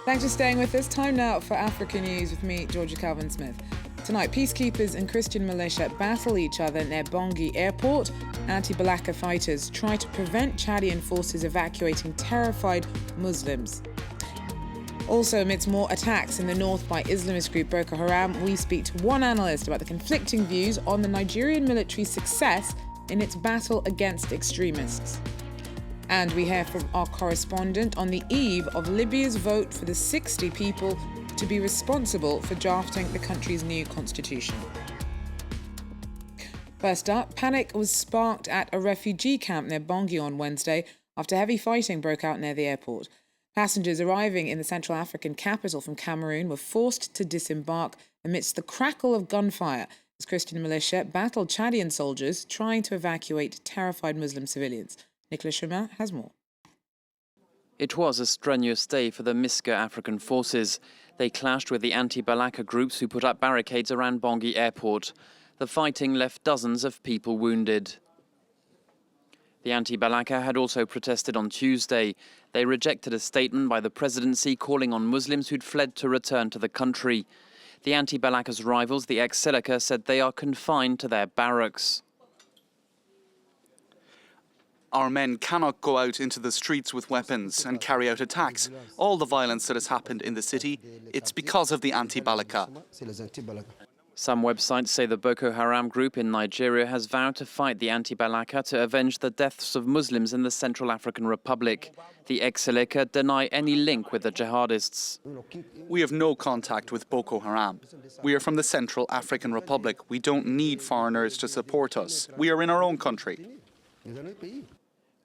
Thanks for staying with us. Time now for Africa News with me, Georgia Calvin-Smith. Tonight, peacekeepers and Christian militia battle each other near Bangui Airport. Anti-Balaka fighters try to prevent Chadian forces evacuating terrified Muslims. Also, amidst more attacks in the north by Islamist group Boko Haram, we speak to one analyst about the conflicting views on the Nigerian military's success in its battle against extremists. And we hear from our correspondent on the eve of Libya's vote for the 60 people to be responsible for drafting the country's new constitution. First up, panic was sparked at a refugee camp near Bangui on Wednesday after heavy fighting broke out near the airport. Passengers arriving in the Central African capital from Cameroon were forced to disembark amidst the crackle of gunfire as Christian militia battled Chadian soldiers trying to evacuate terrified Muslim civilians. Nicolas Chemin has more. It was a strenuous day for the MISCA African forces. They clashed with the anti-Balaka groups who put up barricades around Bangui Airport. The fighting left dozens of people wounded. The anti-Balaka had also protested on Tuesday. They rejected a statement by the presidency calling on Muslims who'd fled to return to the country. The anti-Balaka's rivals, the ex-Seleka, said they are confined to their barracks. Our men cannot go out into the streets with weapons and carry out attacks. All the violence that has happened in the city, it's because of the anti-Balaka. Some websites say the Boko Haram group in Nigeria has vowed to fight the anti-Balaka to avenge the deaths of Muslims in the Central African Republic. The ex-Seleka deny any link with the jihadists. We have no contact with Boko Haram. We are from the Central African Republic. We don't need foreigners to support us. We are in our own country.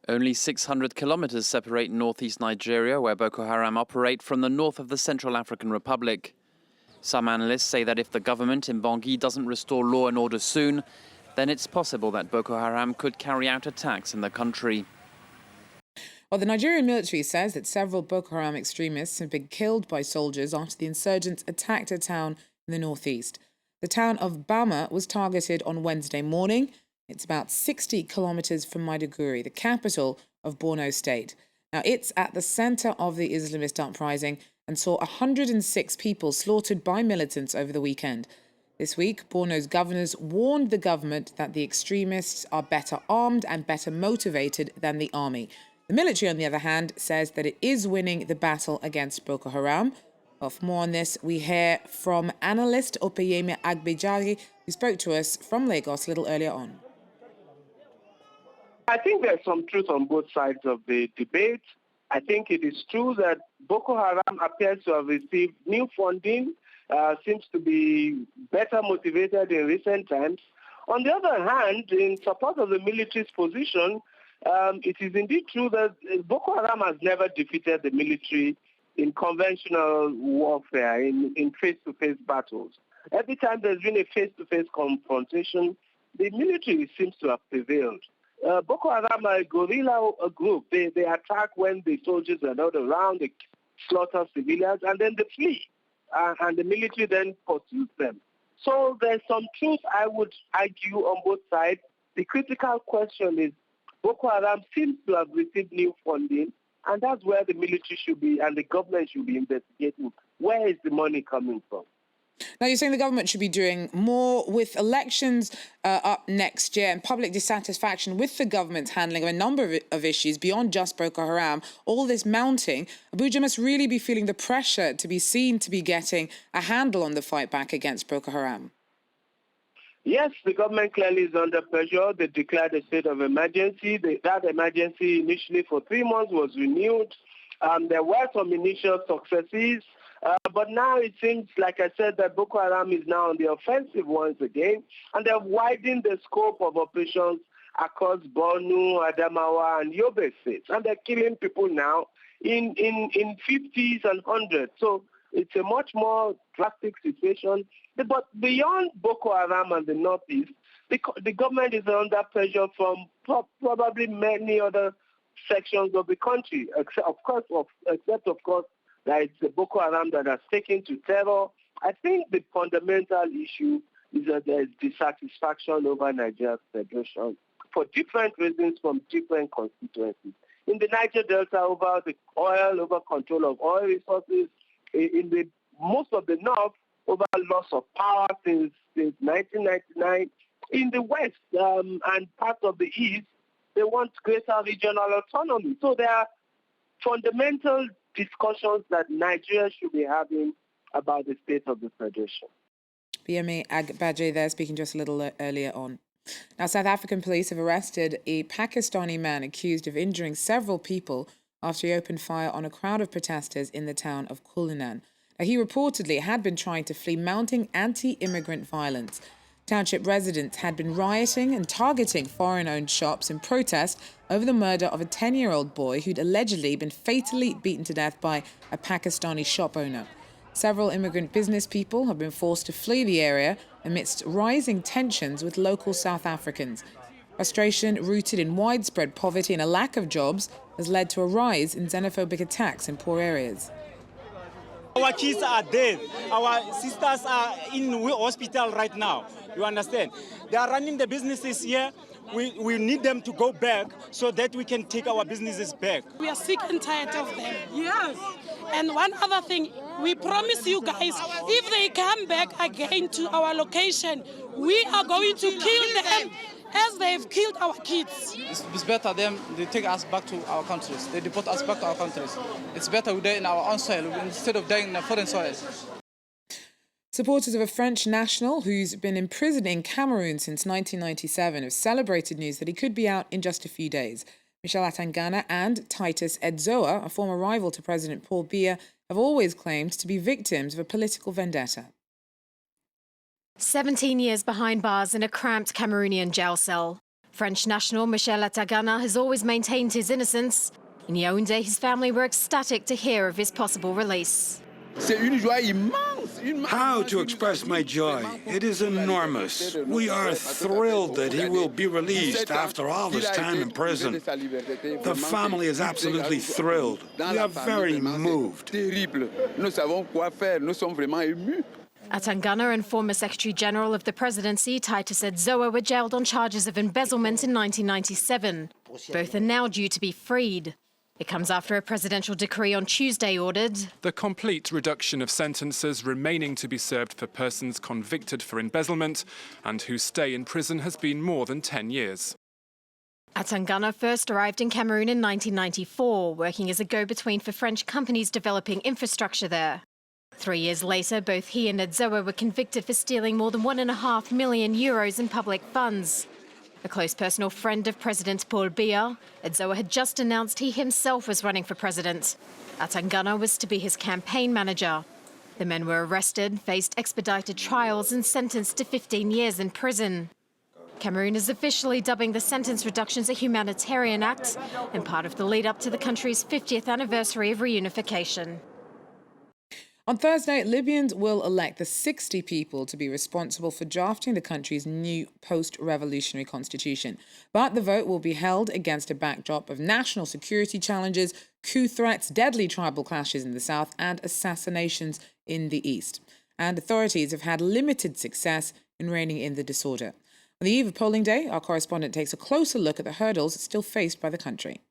Only 600 kilometers separate northeast Nigeria, where Boko Haram operate, from the north of the Central African Republic. Some analysts say that if the government in Bangui doesn't restore law and order soon, then it's possible that Boko Haram could carry out attacks in the country. Well, the Nigerian military says that several Boko Haram extremists have been killed by soldiers after the insurgents attacked a town in the northeast. The town of Bama was targeted on Wednesday morning. It's about 60 kilometers from Maiduguri, the capital of Borno State. Now, it's at the center of the Islamist uprising and saw 106 people slaughtered by militants over the weekend. This week, Borno's governors warned the government that the extremists are better armed and better motivated than the army. The military, on the other hand, says that it is winning the battle against Boko Haram. Well, for more on this, we hear from analyst Opeyemi Agbejari, who spoke to us from Lagos a little earlier on. I think there's some truth on both sides of the debate. I think it is true that Boko Haram appears to have received new funding, seems to be better motivated in recent times. On the other hand, in support of the military's position, it is indeed true that Boko Haram has never defeated the military in conventional warfare, in face-to-face battles. Every time there's been a face-to-face confrontation, the military seems to have prevailed. Boko Haram are a guerrilla group. They attack when the soldiers are not around, they slaughter civilians, and then they flee. And the military then pursues them. So there's some truth, I would argue, on both sides. The critical question is Boko Haram seems to have received new funding, and that's where the military should be and the government should be investigating. Where is the money coming from? Now, you're saying the government should be doing more with elections up next year and public dissatisfaction with the government's handling of a number of issues beyond just Boko Haram. All this mounting, Abuja must really be feeling the pressure to be seen to be getting a handle on the fight back against Boko Haram. Yes, the government clearly is under pressure. They declared a state of emergency. That emergency initially for 3 months was renewed. There were some initial successes. But now it seems, like I said, that Boko Haram is now on the offensive once again, and they've widened the scope of operations across Borno, Adamawa, and Yobe states, and they're killing people now in 50s and 100s. So it's a much more drastic situation. But beyond Boko Haram and the northeast, the government is under pressure from probably many other sections of the country, except of course that it's the Boko Haram that has taken to terror. I think the fundamental issue is that there is dissatisfaction over Nigeria's federation for different reasons from different constituencies. In the Niger Delta, over the oil, over control of oil resources. in the most of the north over loss of power since 1999. In the west and parts of the east, they want greater regional autonomy. So there are fundamental discussions that Nigeria should be having about the state of the federation. BMA Agbaje there speaking just a little earlier on. Now, South African police have arrested a Pakistani man accused of injuring several people after he opened fire on a crowd of protesters in the town of Cullinan. Now, he reportedly had been trying to flee mounting anti-immigrant violence. Township residents had been rioting and targeting foreign-owned shops in protest over the murder of a 10-year-old boy who'd allegedly been fatally beaten to death by a Pakistani shop owner. Several immigrant business people have been forced to flee the area amidst rising tensions with local South Africans. Frustration rooted in widespread poverty and a lack of jobs has led to a rise in xenophobic attacks in poor areas. Our kids are dead. Our sisters are in hospital right now. You understand? They are running the businesses here. We need them to go back so that we can take our businesses back. We are sick and tired of them. Yes. And one other thing, we promise you guys, if they come back again to our location, we are going to kill them as they've killed our kids. It's better they take us back to our countries. They deport us back to our countries. It's better we die in our own soil instead of dying in a foreign soil. Supporters of a French national who's been imprisoned in Cameroon since 1997 have celebrated news that he could be out in just a few days. Michel Atangana and Titus Edzoa, a former rival to President Paul Biya, have always claimed to be victims of a political vendetta. 17 years behind bars in a cramped Cameroonian jail cell. French national Michel Atangana has always maintained his innocence. In Yaoundé, his family were ecstatic to hear of his possible release. How to express my joy? It is enormous. We are thrilled that he will be released after all this time in prison. The family is absolutely thrilled. We are very moved. Atangana and former Secretary General of the Presidency, Titus Edzoa, were jailed on charges of embezzlement in 1997. Both are now due to be freed. It comes after a presidential decree on Tuesday ordered the complete reduction of sentences remaining to be served for persons convicted for embezzlement and whose stay in prison has been more than 10 years. Atangana first arrived in Cameroon in 1994, working as a go-between for French companies developing infrastructure there. 3 years later, both he and Edzoa were convicted for stealing more than €1.5 million in public funds. A close personal friend of President Paul Biya, Edzoa had just announced he himself was running for president. Atangana was to be his campaign manager. The men were arrested, faced expedited trials and sentenced to 15 years in prison. Cameroon is officially dubbing the sentence reductions a humanitarian act and part of the lead-up to the country's 50th anniversary of reunification. On Thursday, Libyans will elect the 60 people to be responsible for drafting the country's new post-revolutionary constitution. But the vote will be held against a backdrop of national security challenges, coup threats, deadly tribal clashes in the south, and assassinations in the east. And authorities have had limited success in reining in the disorder. On the eve of polling day, our correspondent takes a closer look at the hurdles still faced by the country.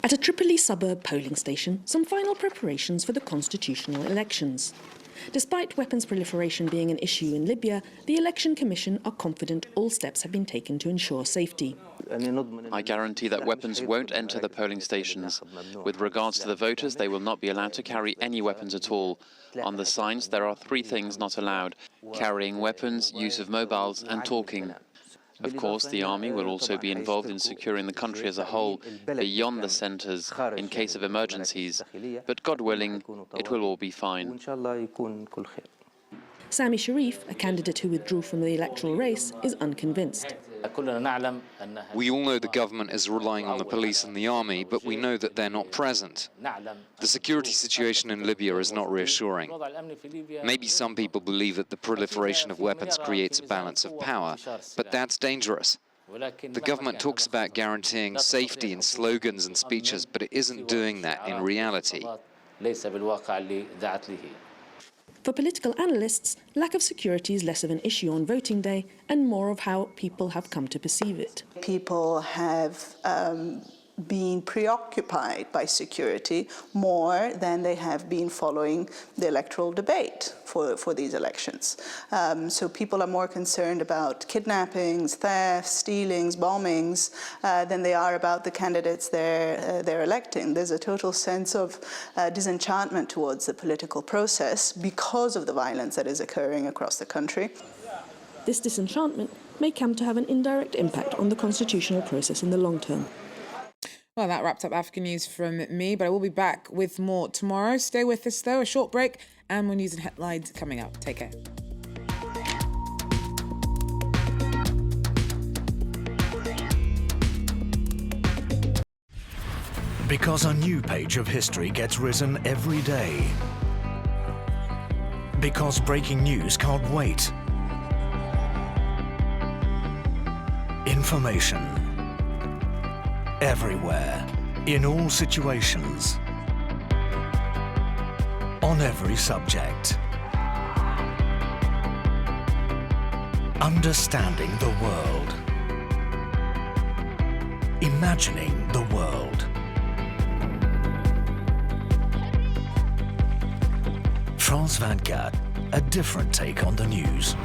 At a Tripoli suburb polling station, some final preparations for the constitutional elections. Despite weapons proliferation being an issue in Libya, the Election Commission are confident all steps have been taken to ensure safety. I guarantee that weapons won't enter the polling stations. With regards to the voters, they will not be allowed to carry any weapons at all. On the signs, there are 3 things not allowed: carrying weapons, use of mobiles, and talking. Of course, the army will also be involved in securing the country as a whole, beyond the centres, in case of emergencies. But God willing, it will all be fine. Sami Sharif, a candidate who withdrew from the electoral race, is unconvinced. We all know the government is relying on the police and the army, but we know that they're not present. The security situation in Libya is not reassuring. Maybe some people believe that the proliferation of weapons creates a balance of power, but that's dangerous. The government talks about guaranteeing safety in slogans and speeches, but it isn't doing that in reality. For political analysts, lack of security is less of an issue on voting day and more of how people have come to perceive it. People have been preoccupied by security more than they have been following the electoral debate for these elections. So people are more concerned about kidnappings, thefts, stealings, bombings than they are about the candidates they're electing. There's a total sense of disenchantment towards the political process because of the violence that is occurring across the country. This disenchantment may come to have an indirect impact on the constitutional process in the long term. Well, that wraps up African News from me, but I will be back with more tomorrow. Stay with us, though. A short break and more news and headlines coming up. Take care. Because a new page of history gets written every day. Because breaking news can't wait. Information. Everywhere. In all situations. On every subject. Understanding the world. Imagining the world. France 24, a different take on the news.